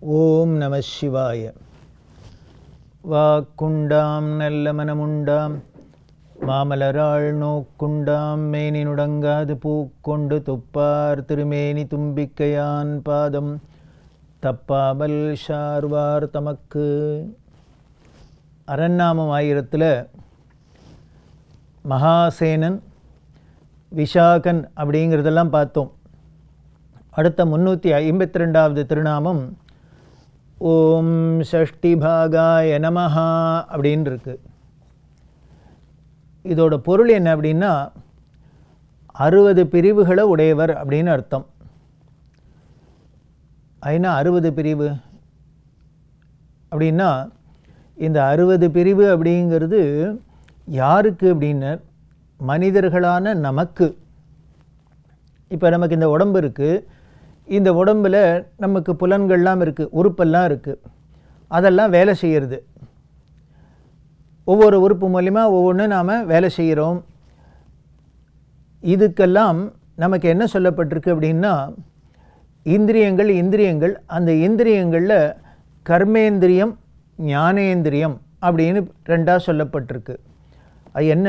ஓம் நம சிவாய. வாக்குண்டாம் நல்ல மனமுண்டாம் மாமலராள் நோக்குண்டாம் மேனி நுடங்காது பூக்கொண்டு துப்பார் திருமேனி தும்பிக்கையான் பாதம் தப்பாமல் ஷார்வார் தமக்கு. அரண்நாமம் 1000 மகாசேனன் விஷாகன் அப்படிங்கிறதெல்லாம் பார்த்தோம். அடுத்த 352வது திருநாமம் ஓம் ஷஷ்டிபாகாய நமஹா அப்படின்னு இருக்கு. இதோட பொருள் என்ன அப்படின்னா 60 பிரிவுகளை உடையவர் அப்படின்னு அர்த்தம். ஐநா 60 பிரிவு அப்படின்னா இந்த 60 பிரிவு அப்படிங்கிறது யாருக்கு அப்படின்னு மனிதர்களான நமக்கு. இப்போ நமக்கு இந்த உடம்பு இருக்குது, இந்த உடம்பில் நமக்கு புலன்கள்லாம் இருக்குது, உறுப்பெல்லாம் இருக்குது, அதெல்லாம் வேலை செய்கிறது. ஒவ்வொரு உறுப்பு மூலிமா ஒவ்வொன்று நாம் வேலை செய்கிறோம். இதுக்கெல்லாம் நமக்கு என்ன சொல்லப்பட்டிருக்கு அப்படின்னா இந்திரியங்கள் அந்த இந்திரியங்களில் கர்மேந்திரியம் ஞானேந்திரியம் அப்படின்னு 2ஆக சொல்லப்பட்டிருக்கு. அது என்ன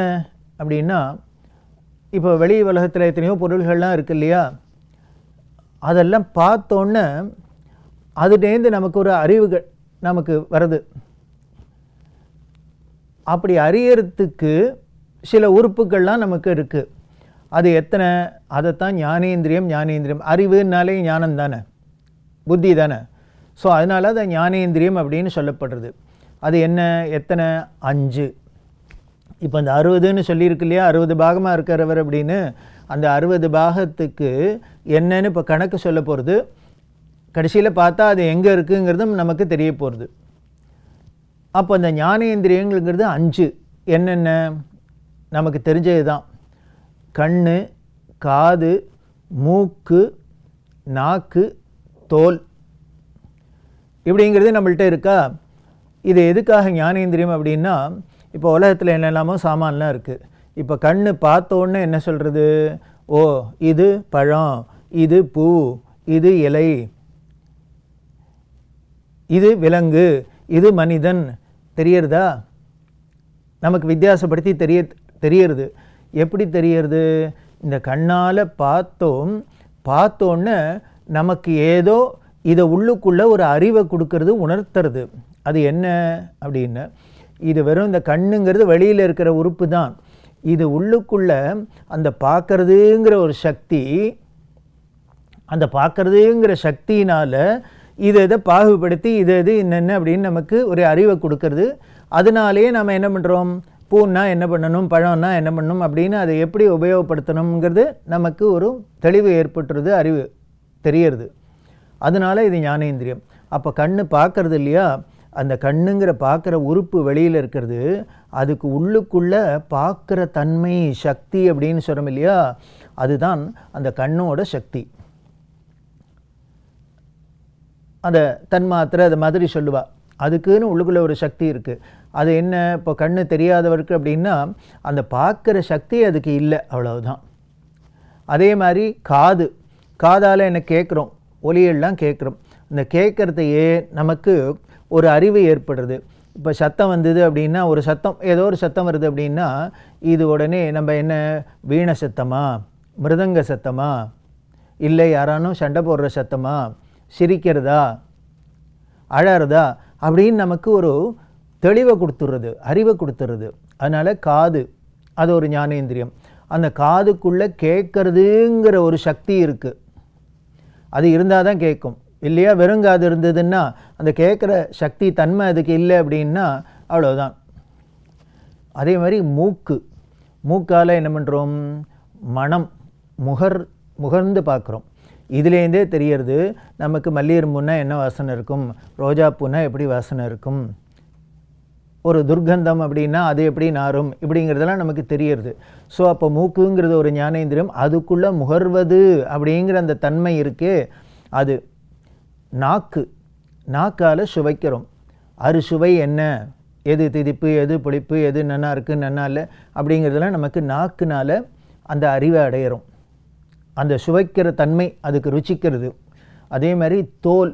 அப்படின்னா இப்போ வெளி உலகத்தில் எத்தனையோ பொருள்கள்லாம் இருக்குது இல்லையா, அதெல்லாம் பார்த்தோன்னே அதுலேருந்து நமக்கு ஒரு அறிவுகள் நமக்கு வருது. அப்படி அறியறதுக்கு சில உறுப்புகள்லாம் நமக்கு இருக்குது. அது எத்தனை? அதைத்தான் ஞானேந்திரியம். அறிவுனாலே ஞானம் தானே, புத்தி தானே. ஸோ அதனால் அது ஞானேந்திரியம் அப்படின்னு சொல்லப்படுறது. அது என்ன, எத்தனை? 5. இப்போ அந்த 60ன்னு சொல்லியிருக்கு இல்லையா, 60 பாகமாக இருக்கிறவர் அப்படின்னு. அந்த 60 பாகத்துக்கு என்னன்னு இப்போ கணக்கு சொல்ல போகிறது. கடைசியில் பார்த்தா அது எங்கே இருக்குங்கிறதும் நமக்கு தெரிய போகிறது. அப்போ அந்த ஞானேந்திரியங்கிறது 5 என்னென்ன நமக்கு தெரிஞ்சது தான். கண், காது, மூக்கு, நாக்கு, தோல் இப்படிங்கிறது நம்மள்கிட்ட இருக்கா. இது எதுக்காக ஞானேந்திரியம் அப்படின்னா இப்போ உலகத்தில் என்னெல்லாமோ சாமான்லாம் இருக்குது. இப்போ கண் பார்த்தோன்னே என்ன சொல்கிறது? ஓ, இது பழம், இது பூ, இது இலை, இது விலங்கு, இது மனிதன் தெரியறதா? நமக்கு வித்தியாசப்படுத்தி தெரியறது. எப்படி தெரியறது? இந்த கண்ணால் பார்த்தோன்னே நமக்கு ஏதோ இதை உள்ளுக்குள்ளே ஒரு அறிவை கொடுக்கறது, உணர்த்துறது. அது என்ன அப்படின்னு, இது வெறும் இந்த கண்ணுங்கிறது வெளியில் இருக்கிற உறுப்பு தான். இது உள்ளுக்குள்ளே அந்த பார்க்கறதுங்கிற ஒரு சக்தி, அந்த பார்க்கறதுங்கிற சக்தியினால் இதை பாகுபடுத்தி இது என்னென்ன அப்படின்னு நமக்கு ஒரு அறிவை கொடுக்கறது. அதனாலேயே நம்ம என்ன பண்ணுறோம், பூன்னா என்ன பண்ணணும், பழம்னா என்ன பண்ணணும் அப்படின்னு அதை எப்படி உபயோகப்படுத்தணுங்கிறது நமக்கு ஒரு தெளிவு ஏற்பட்டுறது, அறிவு தெரியறது. அதனால் இது ஞானேந்திரியம். அப்போ கண்ணு பார்க்கறது இல்லையா, அந்த கண்ணுங்கிற பார்க்குற உறுப்பு வெளியில் இருக்கிறது, அதுக்கு உள்ளுக்குள்ளே பார்க்குற தன்மை சக்தி அப்படின்னு சொல்கிறோம் இல்லையா, அதுதான் அந்த கண்ணோட சக்தி. அதை தன்மாத்திரை அது மாதிரி சொல்லுவா. அதுக்குன்னு உள்ளுக்குள்ளே ஒரு சக்தி இருக்குது. அது என்ன, இப்போ கண்ணு தெரியாதவருக்கு அப்படின்னா அந்த பார்க்குற சக்தி அதுக்கு இல்லை, அவ்வளவுதான். அதே மாதிரி காதால் என்ன கேட்குறோம், ஒலியெல்லாம் கேட்குறோம். இந்த கேட்குறதையே நமக்கு ஒரு அறிவு ஏற்படுறது. இப்போ சத்தம் வந்தது அப்படின்னா, ஒரு சத்தம், ஏதோ ஒரு சத்தம் வருது அப்படின்னா இது உடனே நம்ம என்ன, வீணை சத்தமா, மிருதங்க சத்தமா, இல்லை யாரானும் சண்டை போடுற சத்தமா, சிரிக்கிறதா, அழறதா அப்படின்னு நமக்கு ஒரு தெளிவை கொடுத்துடுறது, அறிவை கொடுத்துடுறது. அதனால் காது அது ஒரு ஞானேந்திரியம். அந்த காதுக்குள்ளே கேட்கறதுங்கிற ஒரு சக்தி இருக்குது. அது இருந்தால் தான் கேட்கும் இல்லையா. வெறுங்காது இருந்ததுன்னா அந்த கேட்குற சக்தி தன்மை அதுக்கு இல்லை அப்படின்னா அவ்வளோதான். அதே மாதிரி மூக்கால் என்ன பண்ணுறோம், மனம் முகர்ந்து பார்க்குறோம். இதுலேருந்தே தெரியறது நமக்கு மல்லிகைப்பூன்னா என்ன வாசனை இருக்கும், ரோஜா பூனா எப்படி வாசனை இருக்கும், ஒரு துர்கந்தம் அப்படின்னா அது எப்படி நாரும், இப்படிங்கிறதெல்லாம் நமக்கு தெரியறது. ஸோ அப்போ மூக்குங்கிறது ஒரு ஞானேந்திரியம். அதுக்குள்ளே முகர்வது அப்படிங்கிற அந்த தன்மை இருக்கே அது. நாக்கால் சுவைக்கிறோம். அறுசுவை என்ன, எது திதிப்பு, எது புளிப்பு, எது நன்னா இருக்குது நன்னா இல்லை அப்படிங்கிறதெல்லாம் நமக்கு நாக்குனால் அந்த அறிவை அடையிறோம். அந்த சுவைக்கிற தன்மை அதுக்கு ருச்சிக்கிறது. அதே மாதிரி தோல்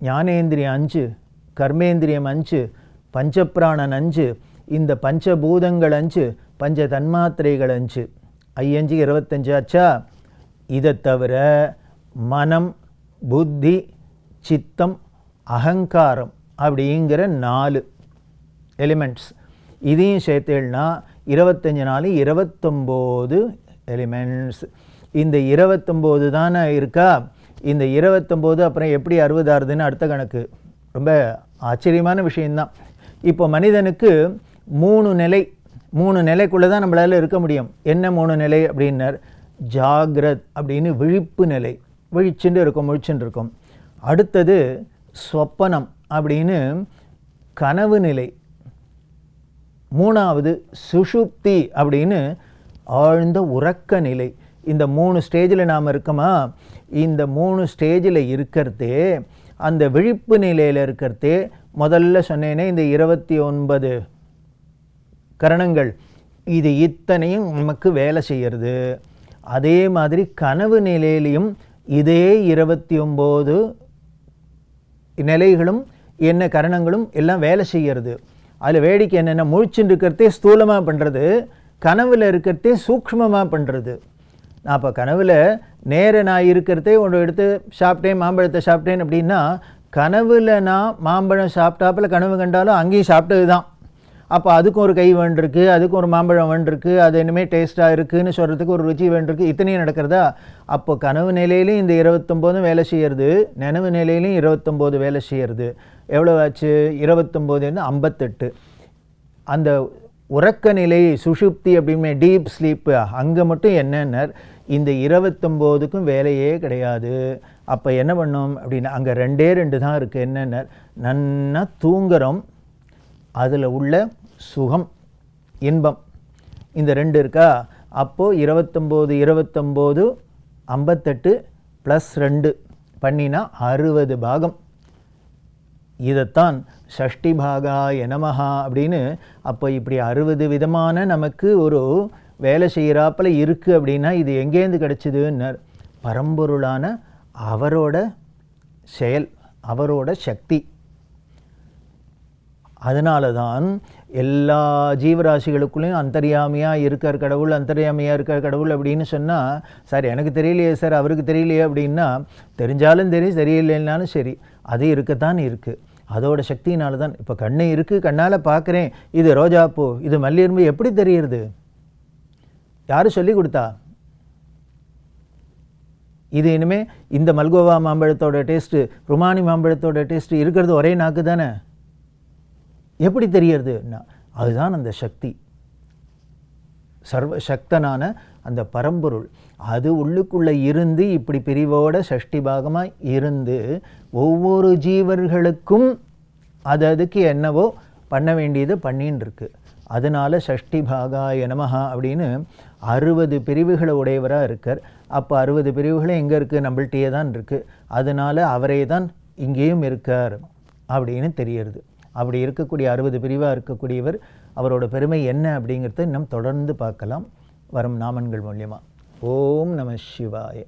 ஞானேந்திரியம் 5, கர்மேந்திரியம் 5, பஞ்சப்பிராணன் 5, இந்த பஞ்சபூதங்கள் 5, பஞ்ச தன்மாத்திரைகள் 5, 5 25 ஆச்சா. இதை தவிர மனம், புத்தி, சித்தம், அகங்காரம் அப்படிங்கிற 4 எலிமெண்ட்ஸ். இதையும் சேர்த்தேன்னா 25 4 29 எலிமெண்ட்ஸ். இந்த 29 தானே இருக்கா. இந்த 29 அப்புறம் எப்படி 60 ஆறுதுன்னு அடுத்த கணக்கு. ரொம்ப ஆச்சரியமான விஷயந்தான். இப்போ மனிதனுக்கு 3 நிலைக்குள்ளே தான் நம்மளால் இருக்க முடியும். என்ன 3 நிலை அப்படின்னர்? ஜாகிரத் அப்படின்னு விழிப்பு நிலை, விழிச்சுட்டு இருக்கும், முழிச்சுட்டு இருக்கும். அடுத்தது ஸ்வப்பனம் அப்படின்னு கனவு நிலை. 3வது சுஷுப்தி அப்படின்னு ஆழ்ந்த உறக்க நிலை. இந்த 3 ஸ்டேஜில் நாம் இருக்கோமா. இந்த 3 ஸ்டேஜில் இருக்கிறதே, அந்த விழிப்பு நிலையில் இருக்கிறதே முதல்ல சொன்னேனே இந்த 29 கரணங்கள், இது இத்தனையும் நமக்கு வேலை செய்கிறது. அதே மாதிரி கனவு நிலையிலையும் இதே 29 நிலைகளும் என்ன கரணங்களும் எல்லாம் வேலை செய்கிறது. அதில் வேடிக்கை என்னென்னா, முழிச்சுட்டு இருக்கிறதே ஸ்தூலமாக பண்ணுறது, கனவில் இருக்கிறதே சூக்ஷ்மமாக பண்ணுறது. நான் இப்போ கனவில் நான் இருக்கிறதே ஒன்று எடுத்து சாப்பிட்டேன், மாம்பழத்தை சாப்பிட்டேன் அப்படின்னா, கனவில் நான் மாம்பழம் சாப்பிட்டாப்பில் கனவு கண்டாலும் அங்கேயும் சாப்பிட்டது தான். அப்போ அதுக்கும் ஒரு கை வேண்டிருக்கு, அதுக்கும் ஒரு மாம்பழம் வேண்டிருக்கு, அது இனிமேல் டேஸ்ட்டாக இருக்குதுன்னு சொல்கிறதுக்கு ஒரு ருச்சி வேண்டிருக்கு, இத்தனையும் நடக்கிறதா. அப்போ கனவு நிலையிலையும் இந்த 29 வேலை செய்கிறது, நினைவு நிலையிலையும் 29 வேலை செய்கிறது. எவ்வளோ ஆச்சு? 29 58. அந்த உறக்க நிலை சுஷுப்தி அப்படிமே டீப் ஸ்லீப்பு, அங்கே மட்டும் என்னென்ன இந்த 29க்கும் வேலையே கிடையாது. அப்போ என்ன பண்ணோம் அப்படின்னா, அங்கே 2 தான் இருக்குது. என்னென்ன? நன்னா தூங்குறோம், அதில் உள்ள சுகம், இன்பம், இந்த 2 இருக்கா. அப்போது 29 28 58 + 2 பண்ணினா 60 பாகம். இதைத்தான் ஷஷ்டி பாகாய நமஹா அப்படின்னு. அப்போ இப்படி 60 விதமான நமக்கு ஒரு வேலை செய்கிறாப்பில் இருக்குது அப்படின்னா இது எங்கேருந்து கிடச்சிதுன்னு? பரம்பொருளான அவரோட செயல், அவரோட சக்தி. அதனால தான் எல்லா ஜீவராசிகளுக்குள்ளேயும் அந்தர்யாமியாக இருக்கார் கடவுள், அந்தர்யாமியாக இருக்கார் கடவுள் அப்படின்னு சொன்னால், சார் எனக்கு தெரியலையே சார், அவருக்கு தெரியலையே அப்படின்னா, தெரிஞ்சாலும் சரி, தெரியலைன்னாலும் சரி, அது இருக்கத்தான் இருக்குது. அதோட சக்தியினால தான். இப்போ கண்ணு இருக்குது, கண்ணால் பார்க்குறேன், இது ரோஜாப்பூ, இது மல்லியரும்பு, எப்படி தெரியுறது? யார் சொல்லி கொடுத்தா? இது இனிமேல் இந்த மல்கோவா மாம்பழத்தோட டேஸ்ட்டு, ருமானி மாம்பழத்தோட டேஸ்ட்டு இருக்கிறது ஒரே நாக்கு தானே, எப்படி தெரியறதுன்னா அதுதான் அந்த சக்தி, சர்வ சக்தனான அந்த பரம்பொருள். அது உள்ளுக்குள்ளே இருந்து இப்படி பிரிவோட சஷ்டி பாகமாக இருந்து ஒவ்வொரு ஜீவர்களுக்கும் அதுக்கு என்னவோ பண்ண வேண்டியது பண்ணின்னு இருக்கு. அதனால சஷ்டி பாகாய நமஹா அப்படின்னு 60 பிரிவுகளை உடையவராக இருக்கார். அப்போ 60 பிரிவுகளும் எங்கே இருக்குது? நம்மள்கிட்டயே தான் இருக்குது. அதனால அவரே தான் இங்கேயும் இருக்கார் அப்படின்னு தெரியறது. அப்படி இருக்கக்கூடிய 60 பிரிவாக இருக்கக்கூடியவர், அவரோட பெருமை என்ன அப்படிங்கிறத இன்னும் தொடர்ந்து பார்க்கலாம் வரும் நாமன்கள் மூலியமாக. ஓம் நம சிவாய.